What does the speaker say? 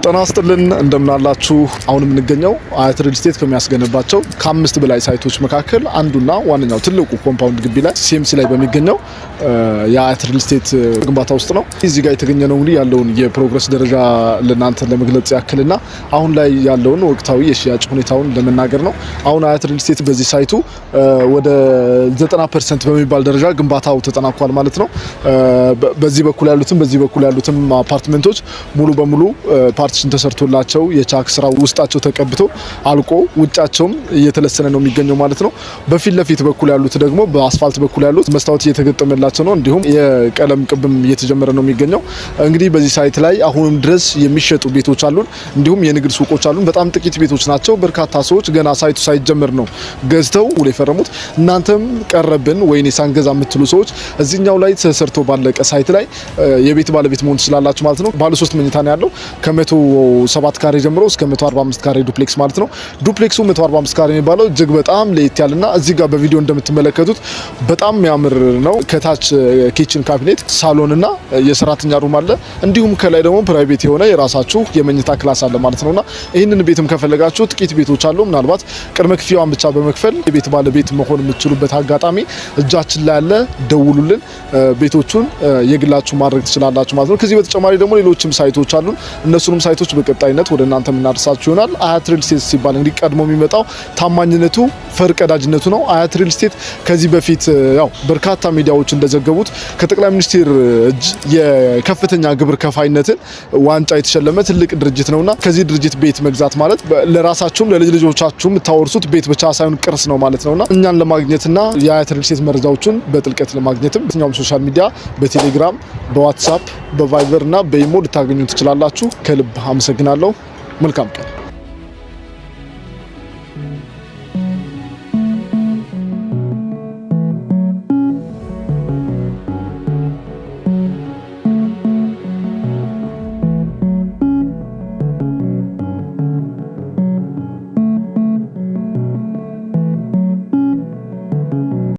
ጤና ይስጥልን እንደምናላችሁ አሁን የምንገኘው አያት ሪል ስቴት ከሚያስገነባቸው ከ5 በላይ ሳይቶች መካከል አንዱና ዋነኛው ትልቁ ኮምፓውንድ ግቢ ላይ ሲኤምሲ ላይ በሚገኘው የአያት ሪል ስቴት ግንባታ ውስጥ ነው። እዚህ ጋር የተገኘነው እንግዲህ ያለውን የፕሮግረስ ደረጃ ለናንተ ለመግለጽ ያክልና አሁን ላይ ያለውን ወቅታዊ የሽያጭ ሁኔታውን ለመናገር ነው። አሁን አያት ሪል ስቴት በዚህ ሳይቱ ወደ 90% በሚባል ደረጃ ግንባታው ተጠናቋል ማለት ነው። በዚህ በኩል ያሉትም አፓርትመንቶች ሙሉ በሙሉ ፓርቲሽን ተሰርቶላቸው የቻክ ስራው ውስጣቸው ተቀብቶ አልቆ ውጫቸውም እየተለሰነ ነው የሚገኘው ማለት ነው። በፊት ለፊት በኩል ያሉት ደግሞ በአስፋልት በኩል ያሉት መስታወት እየተገጠመላቸው ነው። እንዲሁም የቀለም ቅብም እየተጀመረ ነው የሚገኘው። እንግዲህ በዚህ ሳይት ላይ አሁንም ድረስ የሚሸጡ ቤቶች አሉን፣ እንዲሁም የንግድ ሱቆች አሉን። በጣም ጥቂት ቤቶች ናቸው። በርካታ ሰዎች ገና ሳይቱ ሳይጀመር ነው ገዝተው ውል የፈረሙት። እናንተም ቀረብን ወይኔ ሳንገዛ የምትሉ ሰዎች እዚህኛው ላይ ተሰርቶ ባለቀ ሳይት ላይ የቤት ባለቤት መሆን ትችላላችሁ ማለት ነው። ባለ 3 መኝታ ነው ያለው ከ107 ካሬ ጀምሮ እስከ 145 ካሬ ዱፕሌክስ ማለት ነው። ዱፕሌክሱ 145 ካሬ የሚባለው እጅግ በጣም ለየት ያለና እዚህ ጋር በቪዲዮ እንደምትመለከቱት በጣም የሚያምር ነው። ከታች ኪችን ካቢኔት፣ ሳሎንና የሰራተኛ ሩም አለ። እንዲሁም ከላይ ደግሞ ፕራይቬት የሆነ የራሳችሁ የመኝታ ክላስ አለ ማለት ነውና ይህንን ቤትም ከፈለጋችሁ ጥቂት ቤቶች አሉ። ምናልባት ቅድመ ክፍያዋን ብቻ በመክፈል የቤት ባለቤት መሆን የምትችሉበት አጋጣሚ እጃችን ላይ ያለ፣ ደውሉልን፣ ቤቶቹን የግላችሁ ማድረግ ትችላላችሁ ማለት ነው። ከዚህ በተጨማሪ ደግሞ ሌሎችም ሳይቶች አሉ። እነሱንም ሳይቶች በቀጣይነት ወደ እናንተ የምናደርሳችሁ ይሆናል። አያት ሪል ስቴት ሲባል እንግዲህ ቀድሞ የሚመጣው ታማኝነቱ ፈርቀዳጅነቱ ነው። አያት ሪል ስቴት ከዚህ በፊት ያው በርካታ ሚዲያዎች እንደዘገቡት ከጠቅላይ ሚኒስትር እጅ የከፍተኛ ግብር ከፋይነትን ዋንጫ የተሸለመ ትልቅ ድርጅት ነውና ከዚህ ድርጅት ቤት መግዛት ማለት ለራሳችሁም ለልጅ ልጆቻችሁም የምታወርሱት ቤት ብቻ ሳይሆን ቅርስ ነው ማለት ነውና እኛን ለማግኘትና የአያት ሪል ስቴት መረጃዎችን በጥልቀት ለማግኘትም የትኛውም ሶሻል ሚዲያ በቴሌግራም፣ በዋትስአፕ፣ በቫይበር እና በኢሞ ልታገኙ ትችላላችሁ። ከልብ አመሰግናለሁ። መልካም ቀን።